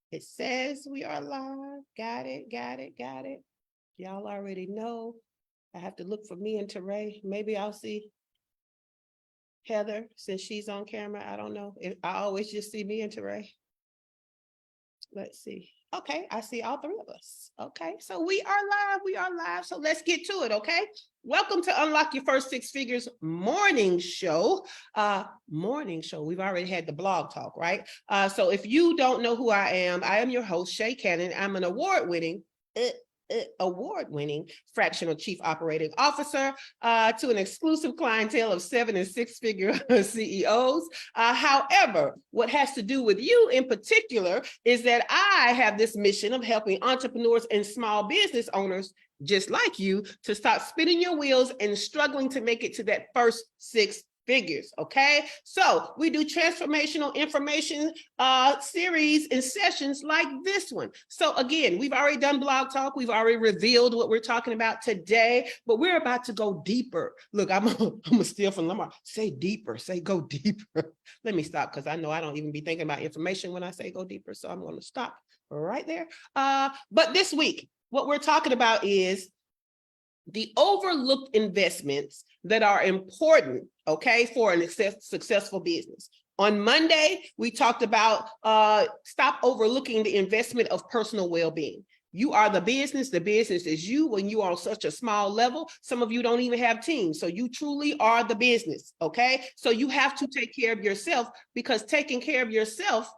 It says we are live. Got it. Y'all already know. I have to look for me and Teray. Maybe I'll see Heather since she's on camera. I don't know. I always just see me and Teray. Let's see. Okay, I see all three of us. Okay, so we are live. So let's get to it, okay? Welcome to Unlock Your First Six Figures morning show. We've already had the blog talk, right? So if you don't know who I am your host, Shay Cannon. I'm an award-winning fractional chief operating officer to an exclusive clientele of 7- and 6-figure CEOs. However, what has to do with you in particular is that I have this mission of helping entrepreneurs and small business owners just like you to stop spinning your wheels and struggling to make it to that first 6 figures. Okay, so we do transformational information series and sessions like this one. So again, we've already done blog talk. We've already revealed what we're talking about today, but we're about to go deeper. Look, I'm gonna steal from Lamar. Say deeper. Say go deeper. Let me stop because I know I don't even be thinking about information when I say go deeper. So I'm going to stop right there. But this week, what we're talking about is the overlooked investments that are important, okay, for a successful business. On Monday, we talked about stop overlooking the investment of personal well-being. You are the business is you when you are on such a small level. Some of you don't even have teams, so you truly are the business, okay? So you have to take care of yourself, because taking care of yourself,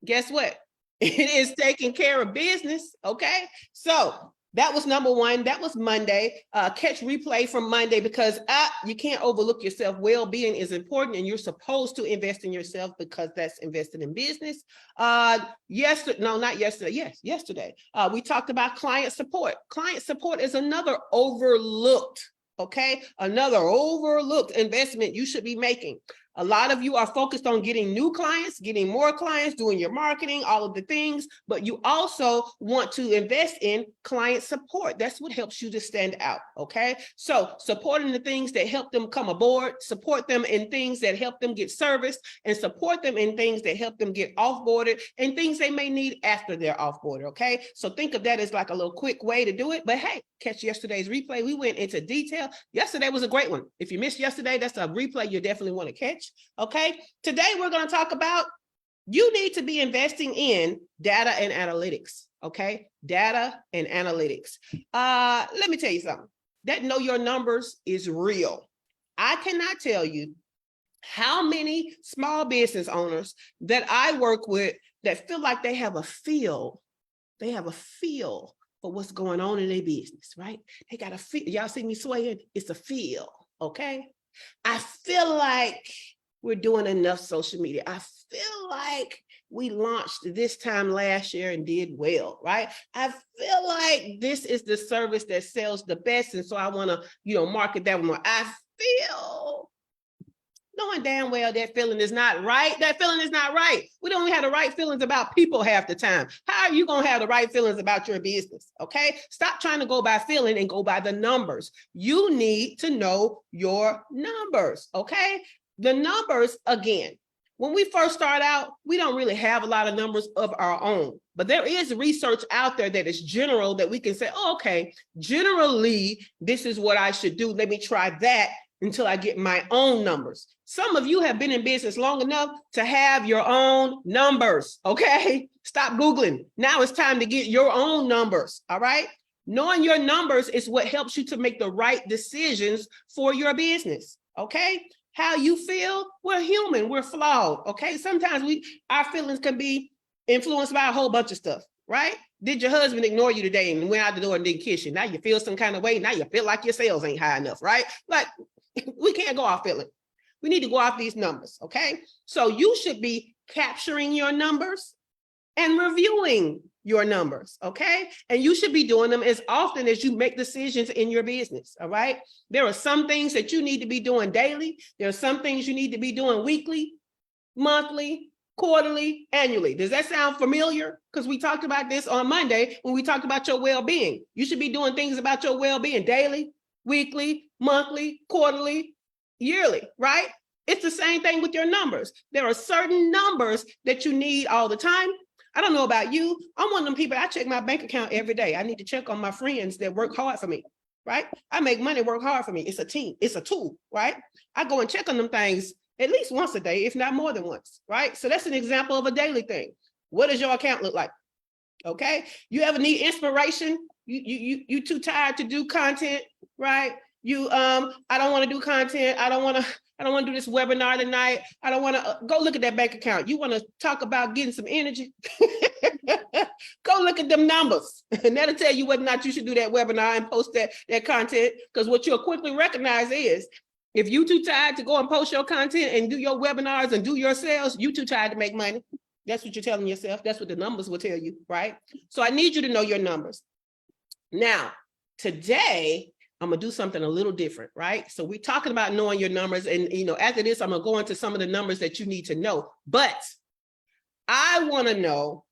guess what? It is taking care of business, okay? So that was number one. That was Monday. Catch replay from Monday, because you can't overlook yourself. Well-being is important, and you're supposed to invest in yourself because that's invested in business. Yesterday. We talked about client support. Client support is another overlooked, okay? Another overlooked investment you should be making. A lot of you are focused on getting new clients, getting more clients, doing your marketing, all of the things, but you also want to invest in client support. That's what helps you to stand out, okay? So supporting the things that help them come aboard, support them in things that help them get serviced, and support them in things that help them get off-boarded and things they may need after they're off-boarded, okay? So think of that as like a little quick way to do it, but hey, catch yesterday's replay. We went into detail. Yesterday was a great one. If you missed yesterday, that's a replay you definitely want to catch. Okay, today we're going to talk about you need to be investing in data and analytics. Okay, data and analytics. Let me tell you something. That know your numbers is real. I cannot tell you how many small business owners that I work with that feel like they have a feel. They have a feel for what's going on in their business, right? They got a feel. Y'all see me swaying? It's a feel. Okay. I feel like we're doing enough social media. I feel like we launched this time last year and did well, right? I feel like this is the service that sells the best, and so I want to, market that one more. I feel, knowing damn well that feeling is not right. That feeling is not right. We don't have the right feelings about people half the time. How are you going to have the right feelings about your business? Okay. Stop trying to go by feeling and go by the numbers. You need to know your numbers. Okay. The numbers, again, when we first start out, we don't really have a lot of numbers of our own, but there is research out there that is general that we can say, oh, okay, generally, this is what I should do. Let me try that until I get my own numbers. Some of you have been in business long enough to have your own numbers, okay? Stop Googling. Now it's time to get your own numbers, all right? Knowing your numbers is what helps you to make the right decisions for your business, okay? How you feel, we're human, we're flawed, okay? Sometimes our feelings can be influenced by a whole bunch of stuff, right? Did your husband ignore you today and went out the door and didn't kiss you? Now you feel some kind of way. Now you feel like your sales ain't high enough, right? Like, we can't go off feeling. We need to go off these numbers, okay? So you should be capturing your numbers and reviewing your numbers, okay? And you should be doing them as often as you make decisions in your business, all right? There are some things that you need to be doing daily. There are some things you need to be doing weekly, monthly, quarterly, annually. Does that sound familiar? Because we talked about this on Monday when we talked about your well-being. You should be doing things about your well-being daily, weekly, monthly, quarterly, yearly, right? It's the same thing with your numbers. There are certain numbers that you need all the time. I don't know about you. I'm one of them people, I check my bank account every day. I need to check on my friends that work hard for me, right? I make money work hard for me. It's a team. It's a tool, right? I go and check on them things at least once a day, if not more than once, right? So that's an example of a daily thing. What does your account look like? Okay. You ever need inspiration? You too tired to do content, right? I don't want to do content. I don't want to do this webinar tonight. I don't want to go look at that bank account. You want to talk about getting some energy? Go look at them numbers, and that'll tell you whether or not you should do that webinar and post that content. Because what you'll quickly recognize is, if you too tired to go and post your content and do your webinars and do your sales, you too tired to make money. That's what you're telling yourself. That's what the numbers will tell you, right? So I need you to know your numbers. Now, today, I'm going to do something a little different, right? So we're talking about knowing your numbers. And, after this, I'm going to go into some of the numbers that you need to know. But I want to know,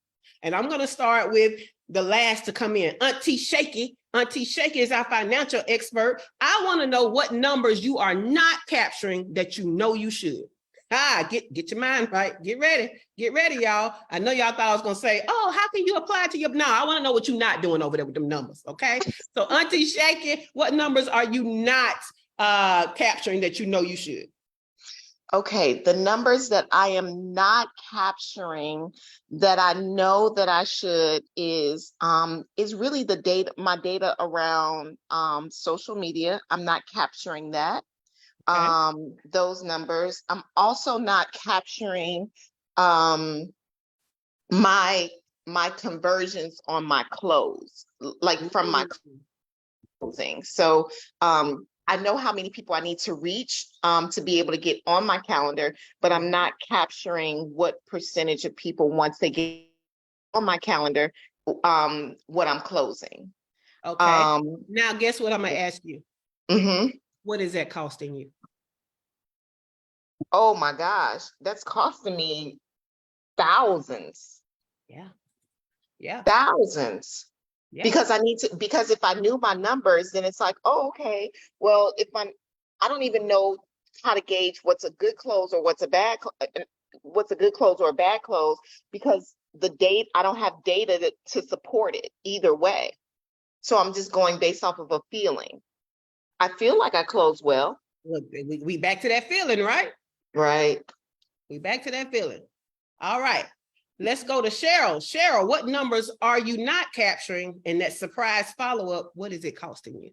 and I'm going to start with the last to come in, Auntie Shaky. Auntie Shaky is our financial expert. I want to know what numbers you are not capturing that you know you should. Get your mind right. Get ready, y'all. I know y'all thought I was gonna say, oh, how can you apply it to your? No, I want to know what you're not doing over there with them numbers. Okay. So Auntie Shaky, what numbers are you not capturing that you know you should? Okay, the numbers that I am not capturing that I know that I should is really the data, my data around social media. I'm not capturing that. Okay. Those numbers. I'm also not capturing my conversions on my clothes, like from my clothing. So I know how many people I need to reach to be able to get on my calendar, but I'm not capturing what percentage of people, once they get on my calendar, what I'm closing. Okay. Now, guess what I'm gonna ask you? Mm-hmm. What is that costing you? Oh my gosh, that's costing me thousands. Yeah. Thousands. Yeah. Because because if I knew my numbers, then it's like, oh, okay, well, I don't even know how to gauge what's a good close or what's a good close or a bad close, because I don't have data to support it either way. So I'm just going based off of a feeling. I feel like I close well. Look, we back to that feeling, right? Right. We back to that feeling. All right. Let's go to Cheryl. Cheryl, what numbers are you not capturing? And that surprise follow-up, what is it costing you?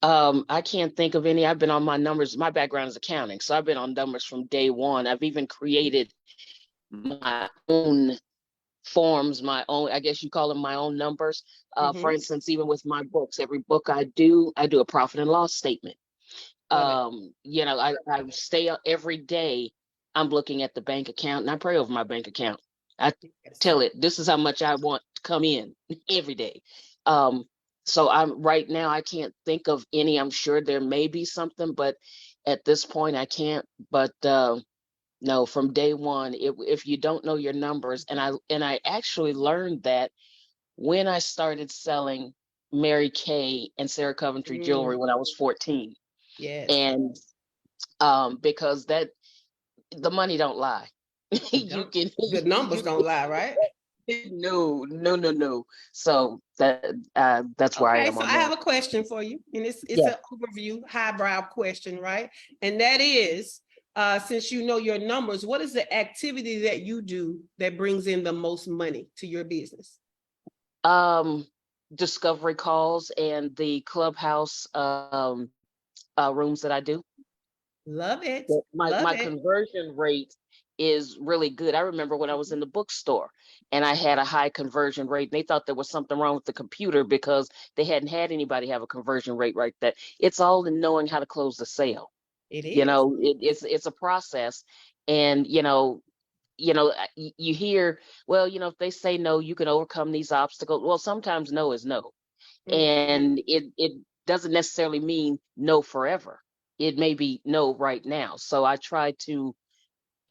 I can't think of any. I've been on my numbers. My background is accounting, so I've been on numbers from day one. I've even created my own forms, my own, I guess you call them my own numbers. For instance, even with my books, every book I do a profit and loss statement. I stay up every day. I'm looking at the bank account and I pray over my bank account. I tell it, this is how much I want to come in every day. So right now, I can't think of any. I'm sure there may be something, but at this point I can't. But no, from day one, if you don't know your numbers, and I actually learned that when I started selling Mary Kay and Sarah Coventry jewelry when I was 14. Yes. And because the money don't lie. The numbers don't lie, right? No. So that's where I am. So I have a question for you, and it's an overview, highbrow question, right? And that is, since you know your numbers, what is the activity that you do that brings in the most money to your business? Discovery calls and the clubhouse rooms that I do. Love it. My conversion rate is really good. I remember when I was in the bookstore and I had a high conversion rate, and they thought there was something wrong with the computer because they hadn't had anybody have a conversion rate like that. It's all in knowing how to close the sale. It is. It's a process. And you hear, well, if they say no, you can overcome these obstacles. Well, sometimes no is no. And it doesn't necessarily mean no forever. It may be no right now. So I try to,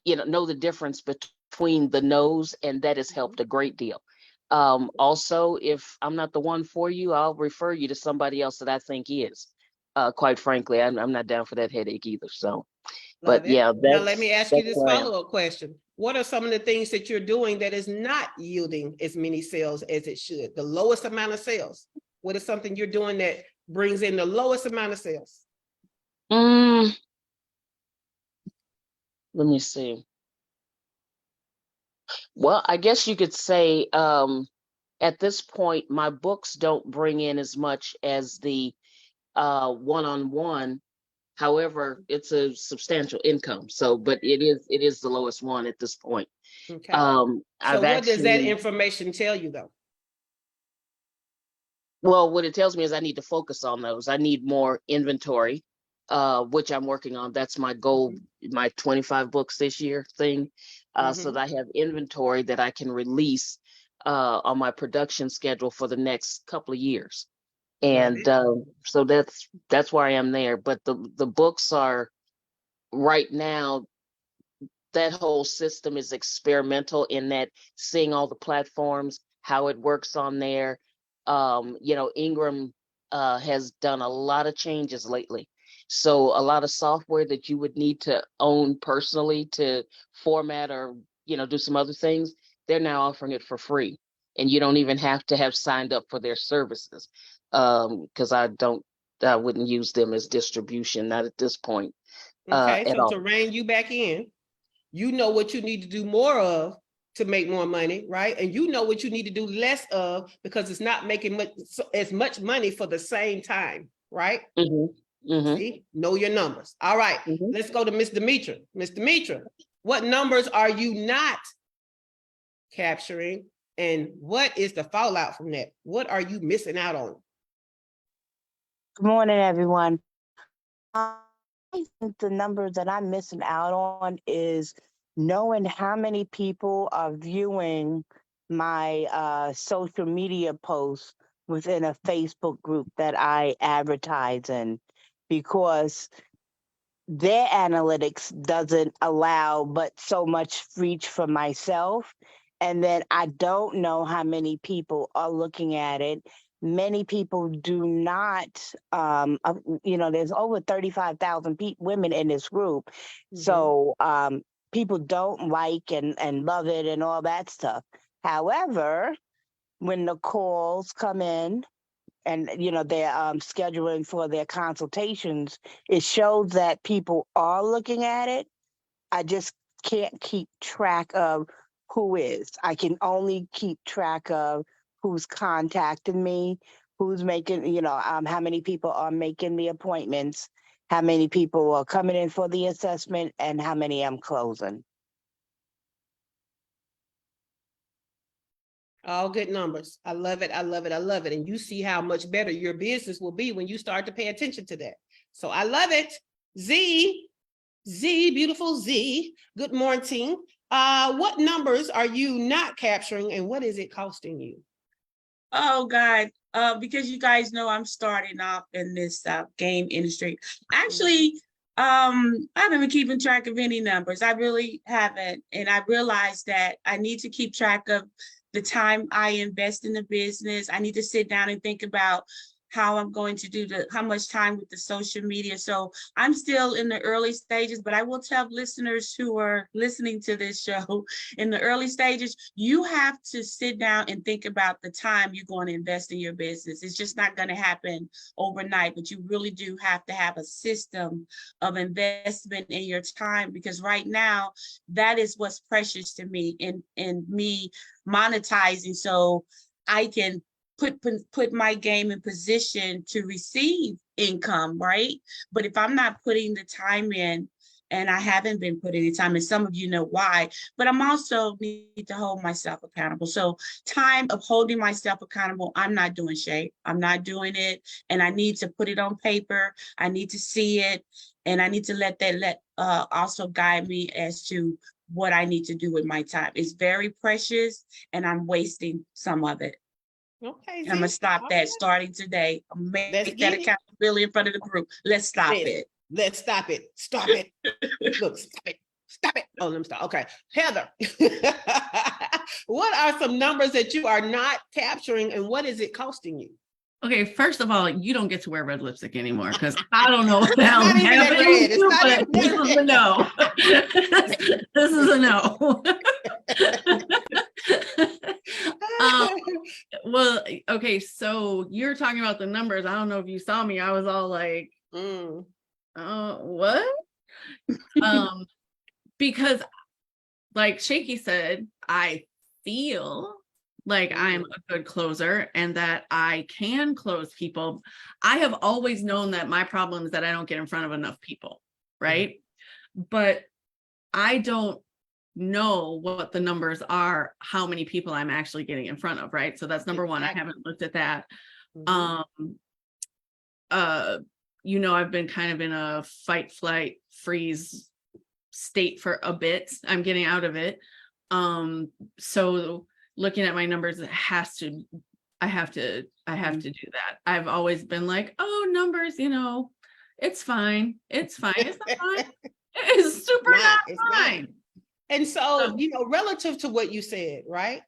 know the difference between the no's, and that has helped a great deal. Also, if I'm not the one for you, I'll refer you to somebody else that I think is. Quite frankly, I'm not down for that headache either. So Love But it. yeah, Now, let me ask you that's this where I am. follow-up question. What are some of the things that you're doing that is not yielding as many sales as it should? The lowest amount of sales. What is something you're doing that brings in the lowest amount of sales? Mm, let me see. Well, I guess you could say at this point, my books don't bring in as much as the one-on-one. However, it's a substantial income. So, but it is the lowest one at this point. Okay. So I've what does that actually, information tell you though? well, what it tells me is I need to focus on those. I need more inventory, which I'm working on. That's my goal, my 25 books this year thing. So that I have inventory that I can release on my production schedule for the next couple of years. Love And it. so that's where I am there. But the books are right now, that whole system is experimental in that seeing all the platforms, how it works on there. Ingram has done a lot of changes lately. So a lot of software that you would need to own personally to format or, do some other things, they're now offering it for free. And you don't even have to have signed up for their services. Because I wouldn't use them as distribution, not at this point, Okay, at so to all. rein you back in, you know what you need to do more of to make more money, right? And you know what you need to do less of because it's not making as much money for the same time, right? Mm-hmm. See, know your numbers. All right, Mm-hmm. let's go to Miss Demetra. Miss Demetra, what numbers are you not capturing? And what is the fallout from that? What are you missing out on? Good morning, everyone. I think the number that I'm missing out on is knowing how many people are viewing my social media posts within a Facebook group that I advertise in, because their analytics doesn't allow but so much reach for myself. And then I don't know how many people are looking at it. Many people do not, there's over 35,000 women in this group. So people don't like and love it and all that stuff. However, when the calls come in, and they're scheduling for their consultations, it shows that people are looking at it. I just can't keep track of who is. I can only keep track of who's contacting me, who's making, how many people are making the appointments, how many people are coming in for the assessment, and how many I'm closing. All good numbers. I love it. I love it. I love it. And you see how much better your business will be when you start to pay attention to that. So I love it. Z, beautiful Z. Good morning. What numbers are you not capturing and what is it costing you? Oh God, because you guys know I'm starting off in this game industry. Actually, I haven't been keeping track of any numbers. I really haven't. And I realized that I need to keep track of the time I invest in the business. I need to sit down and think about how I'm going to do how much time with the social media. So I'm still in the early stages, but I will tell listeners who are listening to this show in the early stages, you have to sit down and think about the time you're going to invest in your business. It's just not going to happen overnight, but you really do have to have a system of investment in your time, because right now that is what's precious to me in me monetizing, so I can put my game in position to receive income, right? But if I'm not putting the time in, and I haven't been putting the time, and some of you know why, but I'm also need to hold myself accountable. So time of holding myself accountable, I'm not doing Shay. I'm not doing it. And I need to put it on paper. I need to see it. And I need to let that also guide me as to what I need to do with my time. It's very precious and I'm wasting some of it. Okay, I'm gonna stop that starting today. Make that accountability in front of the group. Let's stop it. Let's stop it. Stop it. Look, stop it. Stop it. Oh, let me stop. Okay. Heather, what are some numbers that you are not capturing and what is it costing you? Okay, first of all, you don't get to wear red lipstick anymore because I don't know what the hell Not even that happened red. with It's you, not but even this that is a no. This is a no. Um, well, okay, so you're talking about the numbers. I don't know if you saw me. I was all like, Mm. what? Because like Shaky said, I feel like I'm a good closer and that I can close people. I have always known that my problem is that I don't get in front of enough people, right? But I don't know what the numbers are, how many people I'm actually getting in front of, right? So that's number one. I haven't looked at that. I've been kind of in a fight, flight, freeze state for a bit. I'm getting out of it. So looking at my numbers, I have to do that. I've always been like, oh, numbers, it's fine. It's fine. It's not fine. It's super not fine. And so, relative to what you said, right?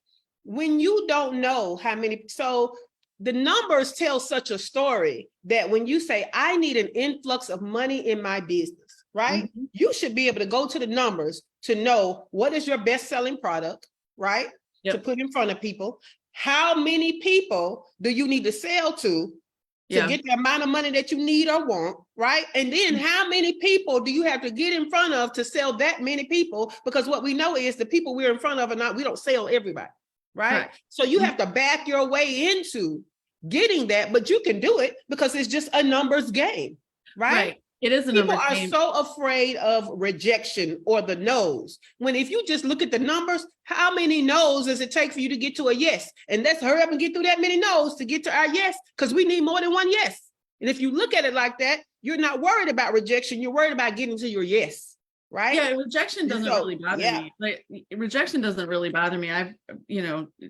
When you don't know how many, so the numbers tell such a story that when you say, I need an influx of money in my business, right? You should be able to go to the numbers to know what is your best-selling product, right? To put in front of people. How many people do you need to sell to get the amount of money that you need or want, right? And then how many people do you have to get in front of to sell that many people? Because what we know is the people we're in front of we don't sell everybody, right? So you have to back your way into getting that, but you can do it because it's just a numbers game, right? It is a People numbers are game. so afraid of rejection or the no's. When if you just look at the numbers, how many no's does it take for you to get to a yes? And let's hurry up and get through that many no's to get to our yes, because we need more than one yes. And if you look at it like that, you're not worried about rejection. You're worried about getting to your yes, right? Yeah, rejection doesn't really bother me. Like rejection doesn't really bother me.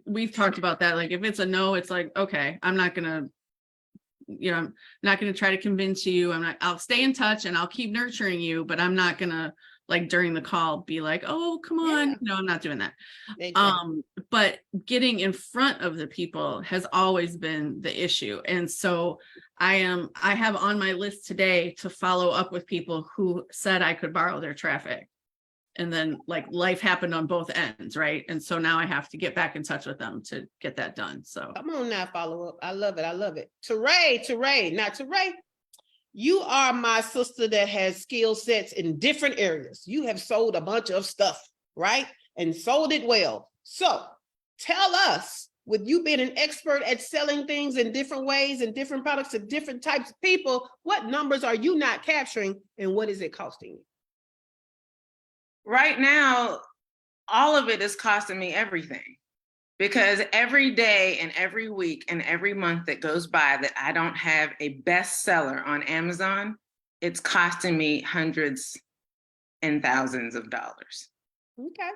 We've talked about that. Like if it's a no, it's like, okay, I'm not gonna try to convince you. I'll stay in touch and I'll keep nurturing you, but I'm not gonna like during the call be like, oh, come on. No, I'm not doing that. Exactly. But getting in front of the people has always been the issue. And so I have on my list today to follow up with people who said I could borrow their traffic. And then like life happened on both ends, right? And so now I have to get back in touch with them to get that done. So come on now, follow up. I love it. I love it. Teray. Now, Teray, you are my sister that has skill sets in different areas. You have sold a bunch of stuff, right? And sold it well. So tell us, with you being an expert at selling things in different ways and different products to different types of people, what numbers are you not capturing and what is it costing you? Right now, all of it is costing me everything, because every day and every week and every month that goes by that I don't have a bestseller on Amazon, it's costing me hundreds and thousands of dollars. Okay.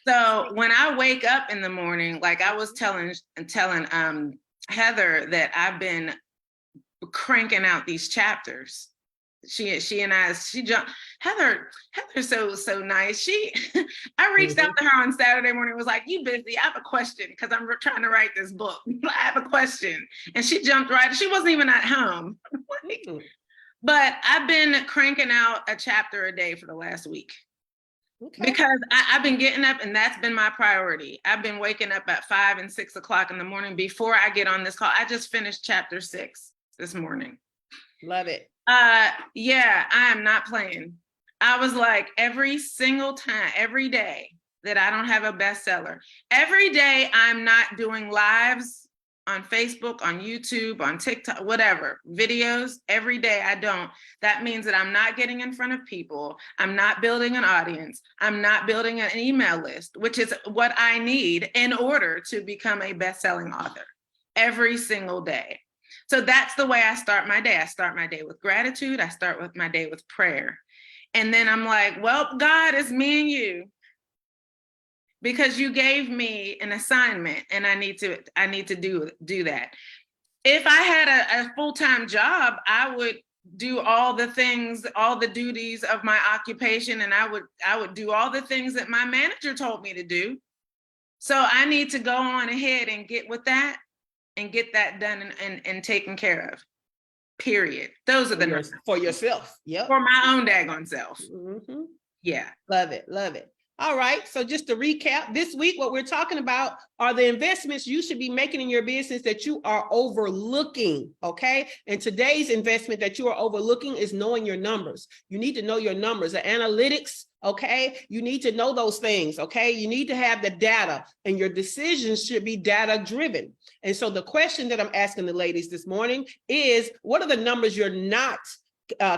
So when I wake up in the morning, like I was telling Heather that I've been cranking out these chapters. She jumped. Heather's so nice. I reached out to her on Saturday morning, was like, you busy? I have a question because I'm trying to write this book. I have a question. And she jumped right. She wasn't even at home. But I've been cranking out a chapter a day for the last week. Okay. Because I've been getting up and that's been my priority. I've been waking up at 5 and 6 o'clock in the morning before I get on this call. I just finished chapter 6 this morning. Love it. Yeah, I am not playing. I was like, every single time, every day that I don't have a bestseller, every day I'm not doing lives on Facebook, on YouTube, on TikTok, whatever, videos, every day I don't. That means that I'm not getting in front of people. I'm not building an audience. I'm not building an email list, which is what I need in order to become a best-selling author every single day. So that's the way I start my day. I start my day with gratitude. I start with my day with prayer. And then I'm like, well, God, it's me and you, because you gave me an assignment and I need to do that. If I had a full-time job, I would do all the things, all the duties of my occupation, and I would do all the things that my manager told me to do. So I need to go on ahead and get with that and get that done and taken care of. Period. Those are the numbers For yourself. Yep. for my own daggone self. Mhm. Yeah. Love it. Love it. All right. So just to recap, this week, what we're talking about are the investments you should be making in your business that you are overlooking. Okay. And today's investment that you are overlooking is knowing your numbers. You need to know your numbers, the analytics. Okay. You need to know those things. Okay. You need to have the data, and your decisions should be data driven. And so the question that I'm asking the ladies this morning is, what are the numbers you're not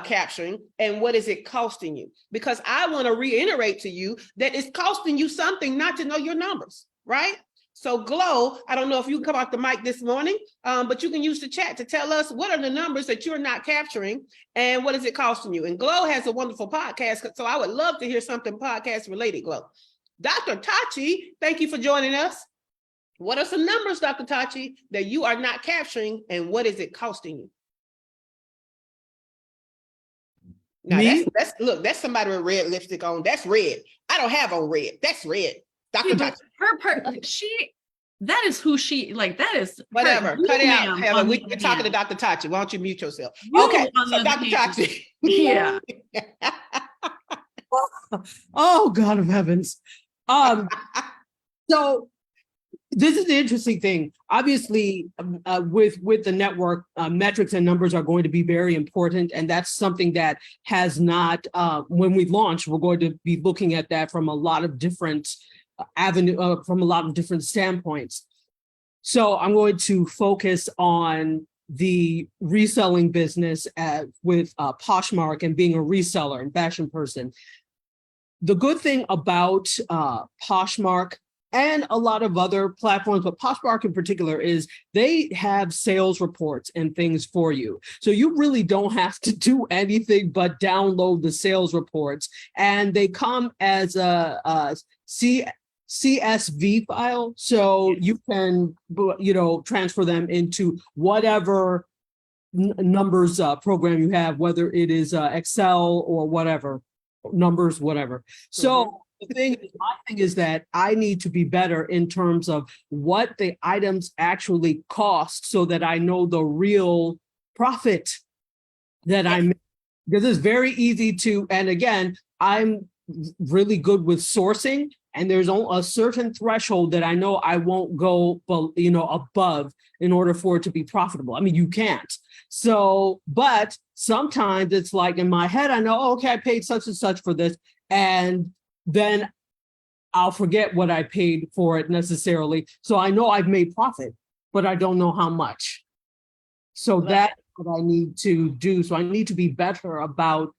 capturing, and what is it costing you? Because I want to reiterate to you that it's costing you something not to know your numbers, right? So Glow, I don't know if you can come off the mic this morning, but you can use the chat to tell us what are the numbers that you're not capturing and what is it costing you. And Glow has a wonderful podcast, so I would love to hear something podcast related, Glow. Dr. Tachi, thank you for joining us. What are some numbers, Dr. Tachi, that you are not capturing, and what is it costing you? Now that's look, that's somebody with red lipstick on. That's red. I don't have on red. That's red. Dr. Tachi. That is who she, like, that is Whatever. her. Cut it out. Ma'am, Heather, on we're the talking to hand. Dr. Tachi. Why don't you mute yourself? You, Okay. on So the Dr. other hand. Tachi. Yeah. Oh, God of heavens. So this is the interesting thing. Obviously, with the network, metrics and numbers are going to be very important. And that's something that has not, when we launch, we're going to be looking at that from a lot of different from a lot of different standpoints. So I'm going to focus on the reselling business with Poshmark and being a reseller and fashion person. The good thing about Poshmark and a lot of other platforms, but Poshmark in particular, is they have sales reports and things for you. So you really don't have to do anything but download the sales reports, and they come as a CSV file. So you can, transfer them into whatever numbers program you have, whether it is Excel or whatever, numbers, whatever. So my thing is that I need to be better in terms of what the items actually cost, so that I know the real profit that I make. Because it's very easy to, and again, I'm really good with sourcing, and there's a certain threshold that I know I won't go, above in order for it to be profitable. I mean, you can't. So, but sometimes it's like in my head, I know, okay, I paid such and such for this, and then I'll forget what I paid for it necessarily. So I know I've made profit, but I don't know how much. So that's what I need to do. So I need to be better about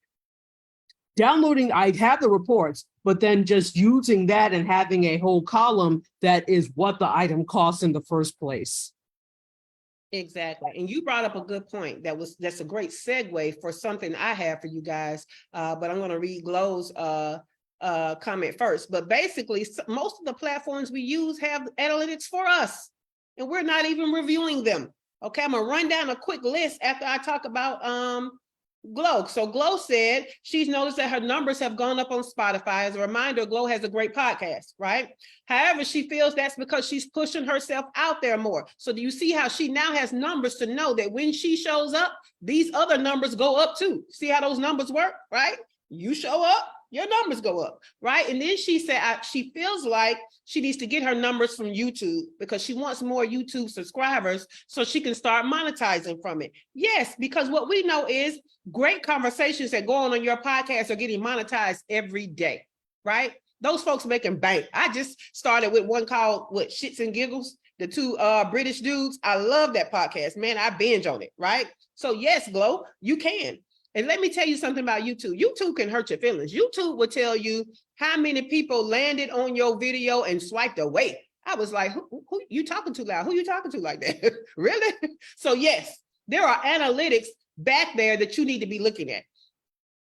downloading. I have the reports, but then just using that and having a whole column that is what the item costs in the first place. Exactly. And you brought up a good point. That's a great segue for something I have for you guys. But I'm going to read Glow's comment first. But basically, most of the platforms we use have analytics for us, and we're not even reviewing them. Okay, I'm gonna run down a quick list after I talk about Glow. So Glow said she's noticed that her numbers have gone up on Spotify. As a reminder, Glow has a great podcast, right? However, she feels that's because she's pushing herself out there more. So do you see how she now has numbers to know that when she shows up, these other numbers go up too? See how those numbers work, right? You show up, your numbers go up, right? And then she said she feels like she needs to get her numbers from YouTube because she wants more YouTube subscribers so she can start monetizing from it. Yes, because what we know is great conversations that go on your podcast are getting monetized every day, right? Those folks making bank. I just started with one called Shits and Giggles, the two British dudes. I love that podcast, man. I binge on it, right? So yes, Glow, you can. And let me tell you something about YouTube. YouTube can hurt your feelings. YouTube will tell you how many people landed on your video and swiped away. I was like, who you talking to loud? Who you talking to like that? Really? So yes, there are analytics back there that you need to be looking at.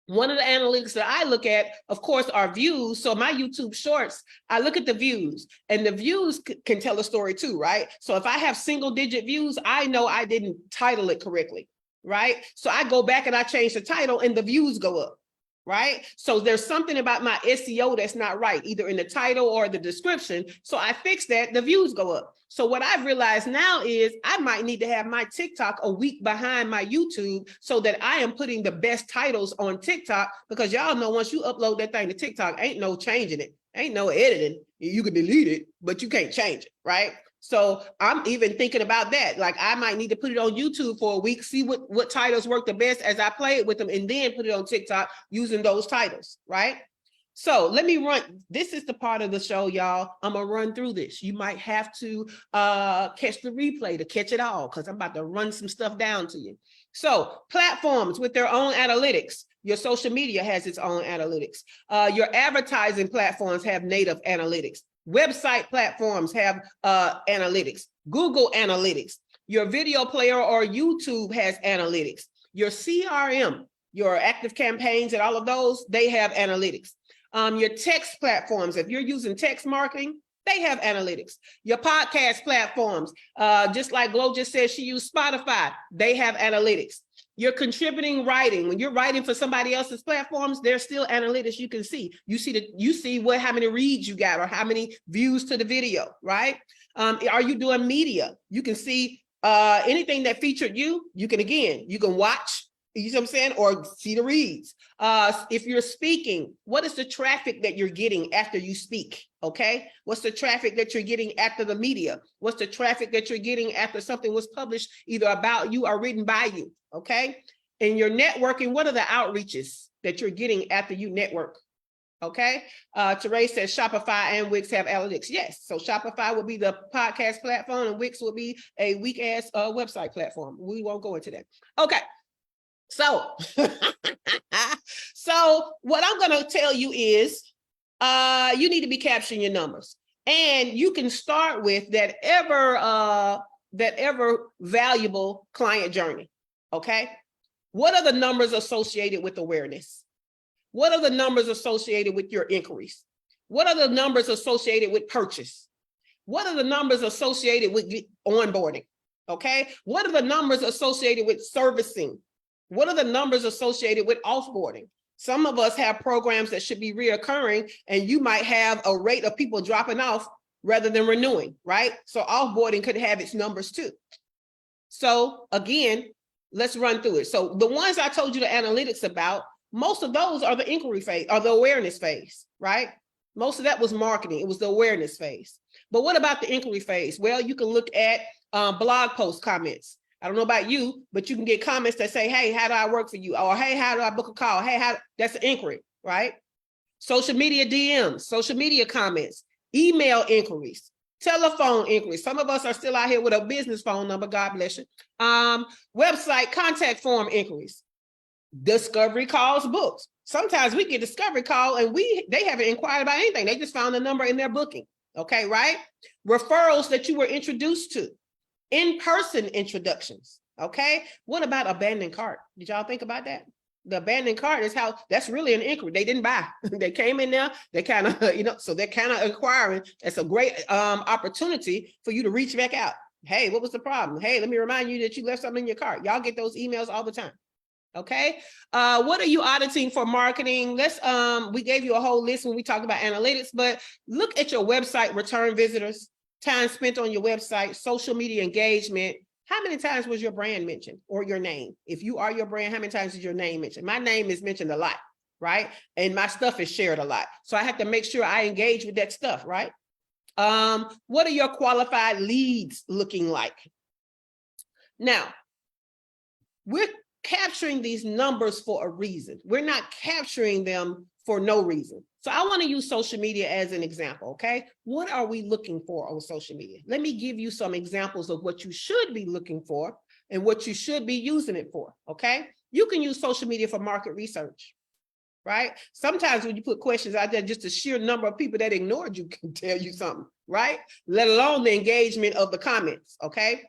One of the analytics that I look at, of course, are views. So my YouTube shorts, I look at the views, and the views can tell a story too, right? So if I have single digit views, I know I didn't title it correctly. Right? So I go back and I change the title and the views go up. right? So there's something about my SEO that's not right, either in the title or the description. So I fix that, the views go up. So what I've realized now is I might need to have my TikTok a week behind my YouTube so that I am putting the best titles on TikTok, because y'all know once you upload that thing to TikTok, ain't no changing it. Ain't no editing. You can delete it, but you can't change it, right? So I'm even thinking about that. Like I might need to put it on YouTube for a week, see what titles work the best as I play it with them, and then put it on TikTok using those titles, right? So let me run. This is the part of the show, y'all. I'm gonna run through this. You might have to catch the replay to catch it all, because I'm about to run some stuff down to you. So platforms with their own analytics. Your social media has its own analytics. Your advertising platforms have native analytics. Website platforms have analytics. Google Analytics. Your video player or YouTube has analytics. Your CRM, your active campaigns and all of those, they have analytics. Your text platforms, if you're using text marketing, they have analytics. Your podcast platforms, just like Glo just said, she used Spotify, they have analytics. Your contributing writing, when you're writing for somebody else's platforms, there's still analytics you can see. You see how many reads you got or how many views to the video, right? Are you doing media? You can see anything that featured you can watch, you know what I'm saying, or see the reads. If you're speaking, what is the traffic that you're getting after you speak? Okay, what's the traffic that you're getting after the media? What's the traffic that you're getting after something was published either about you or written by you? Okay, and your networking, what are the outreaches that you're getting after you network? Okay, Therese says Shopify and Wix have analytics. Yes, so Shopify will be the podcast platform and Wix will be a weak ass website platform. We won't go into that. Okay. So, so what I'm going to tell you is you need to be capturing your numbers, and you can start with that ever valuable client journey. Okay. What are the numbers associated with awareness? What are the numbers associated with your inquiries? What are the numbers associated with purchase? What are the numbers associated with onboarding? Okay. What are the numbers associated with servicing? What are the numbers associated with offboarding? Some of us have programs that should be reoccurring, and you might have a rate of people dropping off rather than renewing, right? So offboarding could have its numbers too. So again, let's run through it. So the ones I told you the analytics about, most of those are the inquiry phase or the awareness phase, right? Most of that was marketing. It was the awareness phase. But what about the inquiry phase? Well, you can look at blog post comments. I don't know about you, but you can get comments that say, hey, how do I work for you? Or, hey, how do I book a call? Hey, that's an inquiry, right? Social media DMs, social media comments, email inquiries, telephone inquiries. Some of us are still out here with a business phone number, God bless you. Website contact form inquiries, discovery calls, books. Sometimes we get discovery call and they haven't inquired about anything. They just found the number in their booking, okay, right? Referrals that you were introduced to. In-person introductions, okay? What about abandoned cart? Did y'all think about that? The abandoned cart is that's really an inquiry. They didn't buy. They came in there, they kind of, so they're kind of inquiring. It's a great opportunity for you to reach back out. Hey, what was the problem? Hey, let me remind you that you left something in your cart. Y'all get those emails all the time. Okay. What are you auditing for marketing? We gave you a whole list when we talked about analytics, but look at your website return visitors, time spent on your website, social media engagement. How many times was your brand mentioned or your name? If you are your brand, how many times is your name mentioned? My name is mentioned a lot, right? And my stuff is shared a lot. So I have to make sure I engage with that stuff, right? What are your qualified leads looking like? Now, we're capturing these numbers for a reason. We're not capturing them for no reason. So I want to use social media as an example, okay? What are we looking for on social media? Let me give you some examples of what you should be looking for and what you should be using it for, okay? You can use social media for market research, right? Sometimes when you put questions out there, just the sheer number of people that ignored you can tell you something, right? Let alone the engagement of the comments, okay?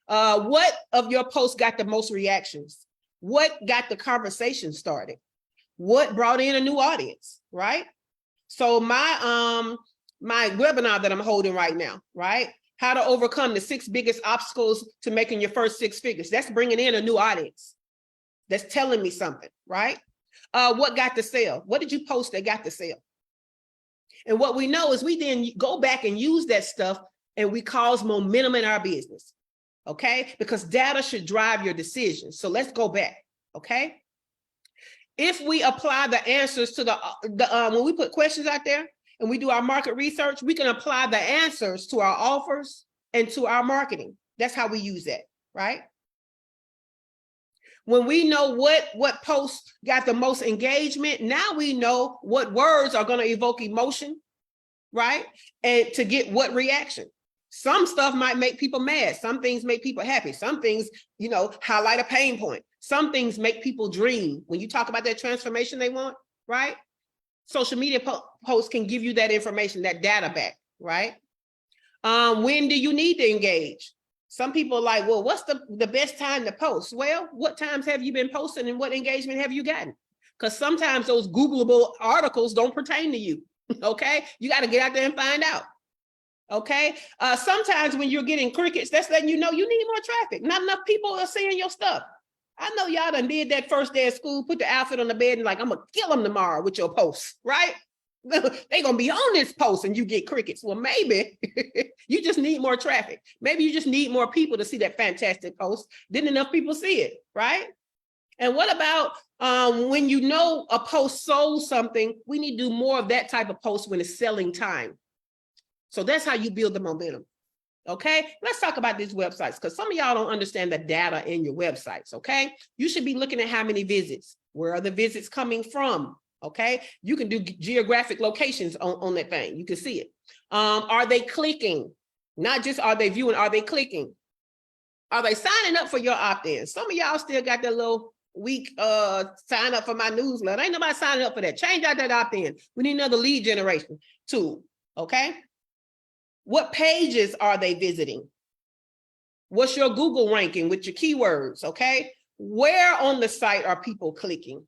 What of your posts got the most reactions? What got the conversation started? What brought in a new audience, right? So my webinar that I'm holding right now, right? How to overcome the 6 biggest obstacles to making your first 6 figures. That's bringing in a new audience. That's telling me something, right? What got the sale? What did you post that got the sale? And what we know is we then go back and use that stuff and we cause momentum in our business. Okay, because data should drive your decisions. So let's go back. Okay, if we apply the answers to when we put questions out there and we do our market research, we can apply the answers to our offers and to our marketing. That's how we use that, right? When we know what posts got the most engagement, now we know what words are going to evoke emotion, right? And to get what reaction. Some stuff might make people mad. Some things make people happy. Some things, highlight a pain point. Some things make people dream. When you talk about that transformation they want, right? Social media posts can give you that information, that data back, right? When do you need to engage? Some people are like, well, what's the best time to post? Well, what times have you been posting and what engagement have you gotten? Because sometimes those Googleable articles don't pertain to you, okay? You got to get out there and find out. Okay. Sometimes when you're getting crickets, that's letting you know you need more traffic. Not enough people are seeing your stuff. I know y'all done did that first day of school, put the outfit on the bed and like, I'm going to kill them tomorrow with your posts, right? They're going to be on this post and you get crickets. Well, maybe you just need more traffic. Maybe you just need more people to see that fantastic post. Didn't enough people see it, right? And what about when you know a post sold something, we need to do more of that type of post when it's selling time. So that's how you build the momentum. Okay, let's talk about these websites because some of y'all don't understand the data in your websites. Okay, you should be looking at how many visits. Where are the visits coming from? Okay, you can do geographic locations on that thing. You can see it. Are they clicking? Not just are they viewing, are they clicking? Are they signing up for your opt-in? Some of y'all still got that little weak sign up for my newsletter. Ain't nobody signing up for that. Change out that opt-in. We need another lead generation tool. Okay. What pages are they visiting? What's your Google ranking with your keywords? Okay. Where on the site are people clicking?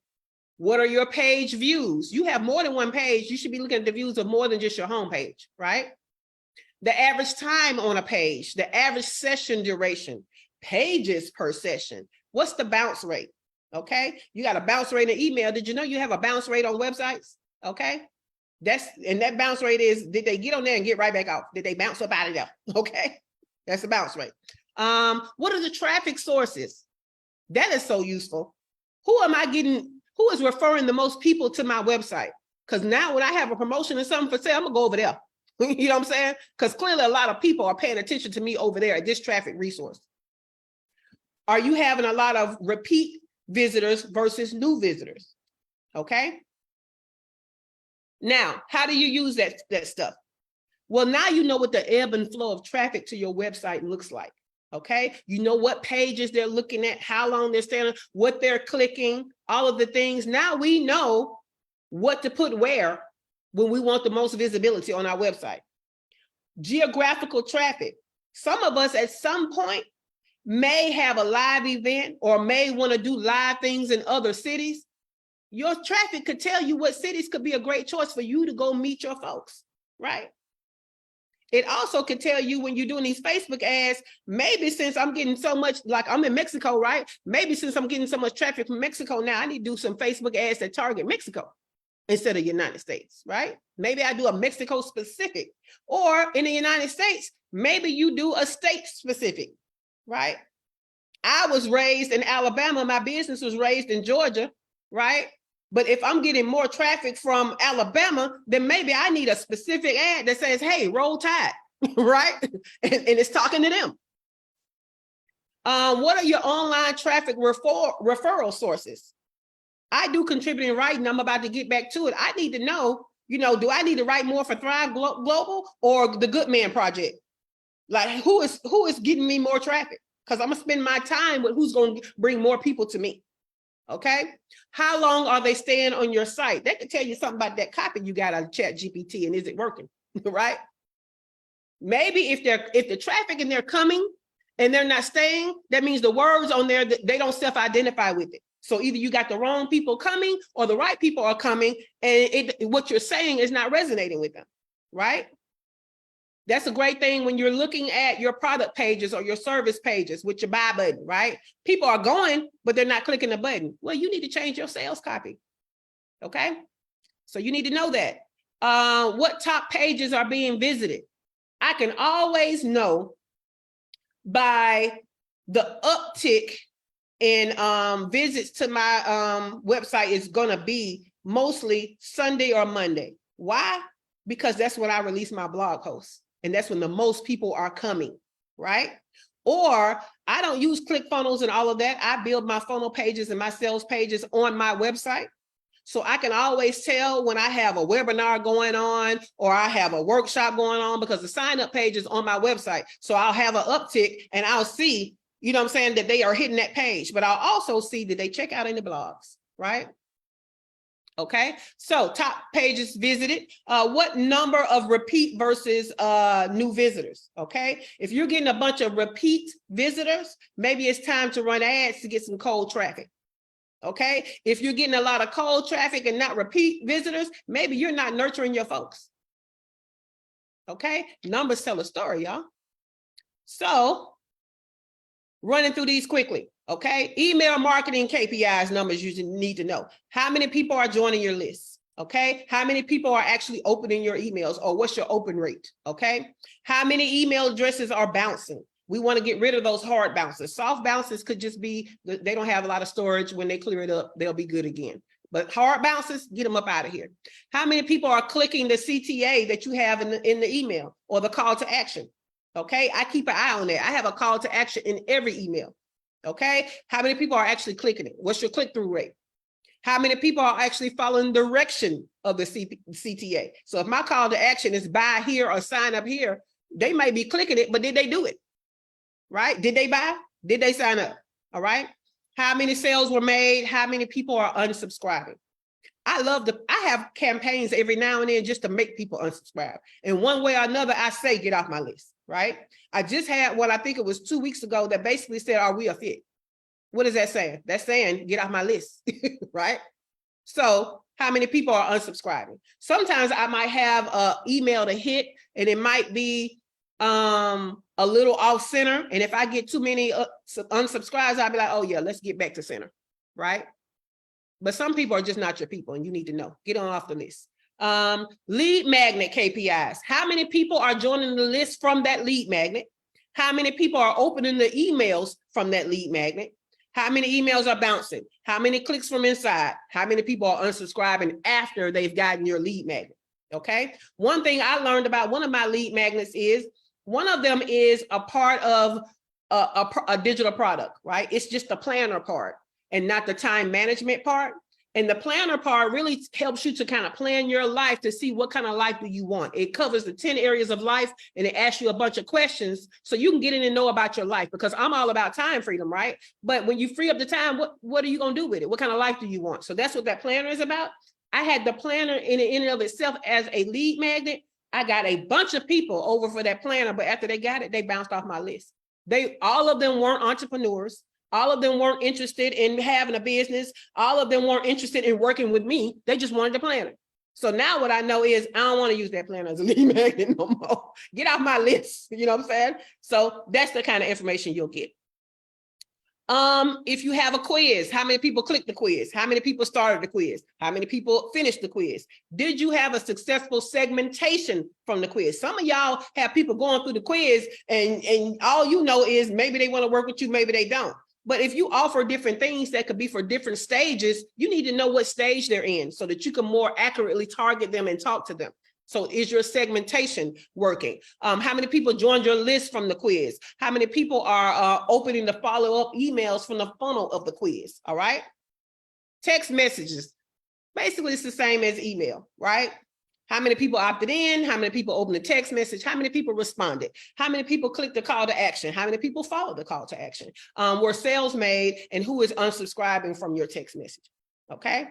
What are your page views? You have more than one page. You should be looking at the views of more than just your home page, right? The average time on a page, the average session duration, pages per session. What's the bounce rate? Okay. You got a bounce rate in email. Did you know you have a bounce rate on websites? Okay. That bounce rate is, did they get on there and get right back off? Did they bounce up out of there? Okay. That's the bounce rate. What are the traffic sources? That is so useful. Who is referring the most people to my website? Because now when I have a promotion or something for sale, I'm gonna go over there. You know what I'm saying? Because clearly a lot of people are paying attention to me over there at this traffic resource. Are you having a lot of repeat visitors versus new visitors? Okay. Now, how do you use that stuff? Well, now you know what the ebb and flow of traffic to your website looks like. Okay. You know what pages they're looking at, how long they're staying, what they're clicking, all of the things. Now we know what to put where when we want the most visibility on our website. Geographical traffic. Some of us at some point may have a live event or may want to do live things in other cities. Your traffic could tell you what cities could be a great choice for you to go meet your folks, right? It also could tell you when you're doing these Facebook ads, maybe since I'm getting so much, like I'm in Mexico, right? Maybe since I'm getting so much traffic from Mexico now, I need to do some Facebook ads that target Mexico instead of United States, right? Maybe I do a Mexico specific, or in the United States, maybe you do a state specific, right? I was raised in Alabama. My business was raised in Georgia, right? But if I'm getting more traffic from Alabama, then maybe I need a specific ad that says, hey, roll tide, right? And it's talking to them. What are your online traffic referral sources? I do contributing writing. I'm about to get back to it. I need to know, do I need to write more for Thrive Global or the Good Man Project? Like who is getting me more traffic? Because I'm gonna spend my time with who's going to bring more people to me. Okay. How long are they staying on your site? They can tell you something about that copy you got out of ChatGPT and is it working, right? Maybe if the traffic and they're coming and they're not staying, that means the words on there, they don't self-identify with it. So either you got the wrong people coming or the right people are coming and what you're saying is not resonating with them, right? That's a great thing when you're looking at your product pages or your service pages with your buy button, right? People are going, but they're not clicking the button. Well, you need to change your sales copy. Okay. So you need to know that. What top pages are being visited? I can always know by the uptick in visits to my website is going to be mostly Sunday or Monday. Why? Because that's when I release my blog posts, and that's when the most people are coming, right? Or I don't use ClickFunnels and all of that. I build my funnel pages and my sales pages on my website. So I can always tell when I have a webinar going on or I have a workshop going on, because the sign up page is on my website. So I'll have an uptick and I'll see, you know what I'm saying, that they are hitting that page, but I'll also see that they check out any blogs, right? Okay, so top pages visited. What number of repeat versus new visitors? Okay, if you're getting a bunch of repeat visitors, maybe it's time to run ads to get some cold traffic. Okay, if you're getting a lot of cold traffic and not repeat visitors, maybe you're not nurturing your folks. Okay, numbers tell a story, y'all. So running through these quickly. Okay, email marketing KPIs numbers you need to know. How many people are joining your list? Okay, how many people are actually opening your emails, or what's your open rate? Okay, how many email addresses are bouncing? We want to get rid of those hard bounces. Soft bounces could just be, they don't have a lot of storage. When they clear it up, they'll be good again. But hard bounces, get them up out of here. How many people are clicking the CTA that you have in the email or the call to action? Okay, I keep an eye on that. I have a call to action in every email. Okay, how many people are actually clicking it? What's your click-through rate? How many people are actually following direction of the CTA? So if my call to action is buy here or sign up here, they may be clicking it, but did they do it? Right? Did they buy? Did they sign up? All right. How many sales were made? How many people are unsubscribing? I have campaigns every now and then just to make people unsubscribe. And one way or another, I say, get off my list, right? I just had one, I think it was 2 weeks ago, that basically said, are we a fit? What is that saying? That's saying, get off my list, right? So how many people are unsubscribing? Sometimes I might have an email to hit, and it might be a little off center. And if I get too many unsubscribes, I'll be like, oh yeah, let's get back to center, right? But some people are just not your people, and you need to know. Get on off the list. Lead magnet KPIs. How many people are joining the list from that lead magnet? How many people are opening the emails from that lead magnet? How many emails are bouncing? How many clicks from inside? How many people are unsubscribing after they've gotten your lead magnet? Okay. One thing I learned about one of my lead magnets is one of them is a part of a digital product, right? It's just the planner part and not the time management part. And the planner part really helps you to kind of plan your life to see what kind of life do you want. It covers the 10 areas of life, and it asks you a bunch of questions so you can get in and know about your life, because I'm all about time freedom, right? But when you free up the time, what are you going to do with it? What kind of life do you want? So that's what that planner is about. I had the planner in and of itself as a lead magnet. I got a bunch of people over for that planner, but after they got it, they bounced off my list. All of them weren't entrepreneurs. All of them weren't interested in having a business. All of them weren't interested in working with me. They just wanted the planner. So now what I know is I don't want to use that planner as a lead magnet no more. Get off my list. You know what I'm saying? So that's the kind of information you'll get. If you have a quiz, how many people clicked the quiz? How many people started the quiz? How many people finished the quiz? Did you have a successful segmentation from the quiz? Some of y'all have people going through the quiz and all you know is maybe they want to work with you, maybe they don't. But if you offer different things that could be for different stages, you need to know what stage they're in so that you can more accurately target them and talk to them. So is your segmentation working? How many people joined your list from the quiz? How many people are opening the follow-up emails from the funnel of the quiz? All right. Text messages. Basically, it's the same as email, right? How many people opted in? How many people opened the text message? How many people responded? How many people clicked the call to action? How many people followed the call to action? Were sales made, and who is unsubscribing from your text message? Okay.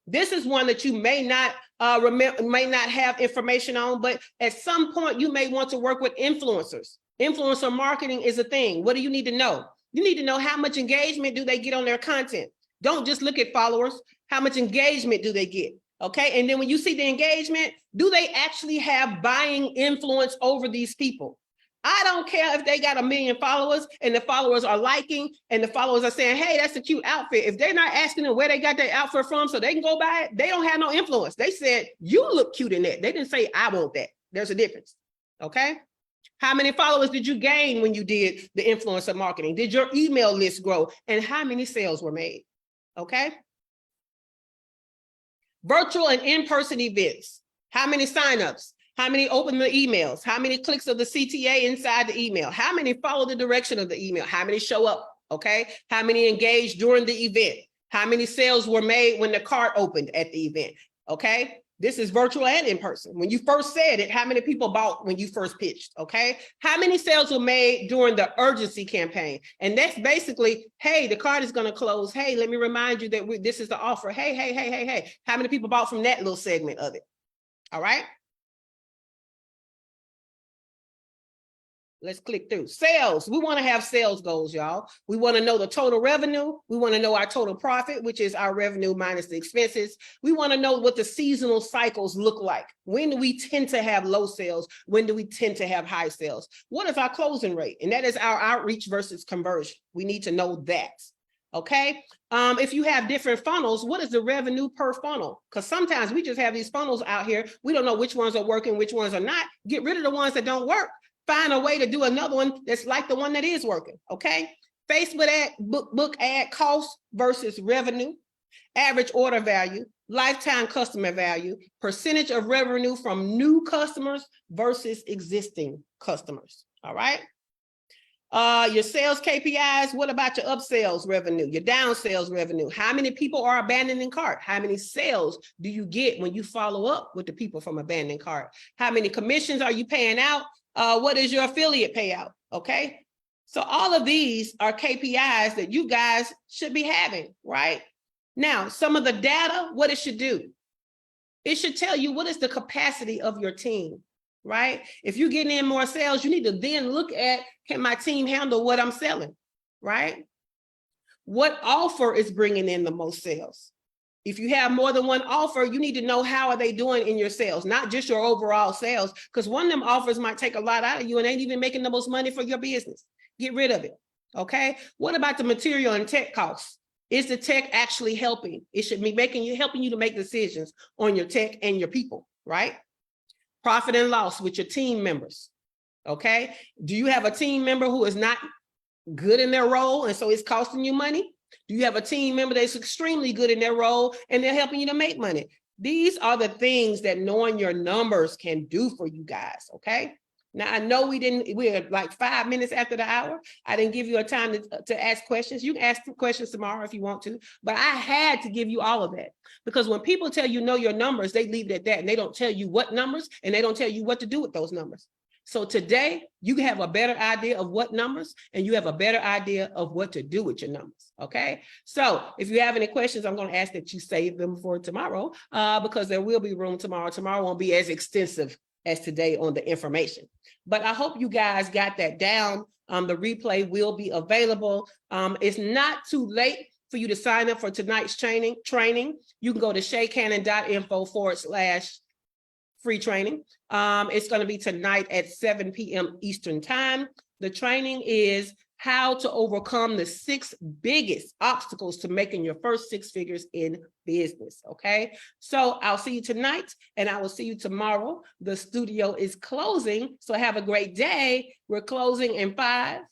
This is one that you may not have information on, but at some point you may want to work with influencers. Influencer marketing is a thing. What do you need to know? You need to know how much engagement do they get on their content. Don't just look at followers. How much engagement do they get? Okay. And then when you see the engagement, do they actually have buying influence over these people? I don't care if they got 1 million followers and the followers are liking and the followers are saying, hey, that's a cute outfit. If they're not asking them where they got their outfit from so they can go buy it, they don't have no influence. They said, you look cute in that. They didn't say, I want that. There's a difference. Okay. How many followers did you gain when you did the influencer marketing? Did your email list grow? And how many sales were made? Okay. Virtual and in-person events. How many signups? How many open the emails? How many clicks of the CTA inside the email? How many follow the direction of the email? How many show up? Okay. How many engaged during the event? How many sales were made when the cart opened at the event? Okay. This is virtual and in person. When you first said it, how many people bought when you first pitched? Okay. How many sales were made during the urgency campaign? And that's basically, hey, the cart is going to close. Hey, let me remind you that this is the offer. Hey. How many people bought from that little segment of it? All right. Let's click through. Sales. We want to have sales goals, y'all. We want to know the total revenue. We want to know our total profit, which is our revenue minus the expenses. We want to know what the seasonal cycles look like. When do we tend to have low sales? When do we tend to have high sales? What is our closing rate? And that is our outreach versus conversion. We need to know that. Okay. If you have different funnels, what is the revenue per funnel? Because sometimes we just have these funnels out here. We don't know which ones are working, which ones are not. Get rid of the ones that don't work. Find a way to do another one that's like the one that is working, okay? Facebook ad, book ad cost versus revenue, average order value, lifetime customer value, percentage of revenue from new customers versus existing customers, all right? Your sales KPIs, what about your upsells revenue, your down sales revenue? How many people are abandoning cart? How many sales do you get when you follow up with the people from abandoning cart? How many commissions are you paying out? What is your affiliate payout? Okay. So all of these are KPIs that you guys should be having, right? Now, some of the data, what it should do. It should tell you what is the capacity of your team, right? If you're getting in more sales, you need to then look at, can my team handle what I'm selling, right? What offer is bringing in the most sales? If you have more than one offer, you need to know how are they doing in your sales, not just your overall sales, because one of them offers might take a lot out of you and ain't even making the most money for your business. Get rid of it, okay? What about the material and tech costs? Is the tech actually helping? It should be helping you to make decisions on your tech and your people, right? Profit and loss with your team members, okay? Do you have a team member who is not good in their role and so it's costing you money? Do you have a team member that's extremely good in their role and they're helping you to make money? These are the things that knowing your numbers can do for you guys, okay? Now, I know we're like 5 minutes after the hour. I didn't give you a time to ask questions. You can ask questions tomorrow if you want to, but I had to give you all of that because when people tell you know your numbers, they leave it at that and they don't tell you what numbers and they don't tell you what to do with those numbers. So today you have a better idea of what numbers and you have a better idea of what to do with your numbers. Okay. So if you have any questions, I'm going to ask that you save them for tomorrow because there will be room tomorrow. Tomorrow won't be as extensive as today on the information, but I hope you guys got that down. The replay will be available. It's not too late for you to sign up for tonight's training. You can go to shaycannon.info/free training. It's going to be tonight at 7 p.m. Eastern time. The training is how to overcome the 6 biggest obstacles to making your first 6 figures in business. Okay. So I'll see you tonight and I will see you tomorrow. The studio is closing. So have a great day. We're closing in 5,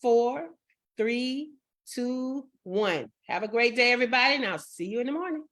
4, 3, 2, 1. Have a great day, everybody. And I'll see you in the morning.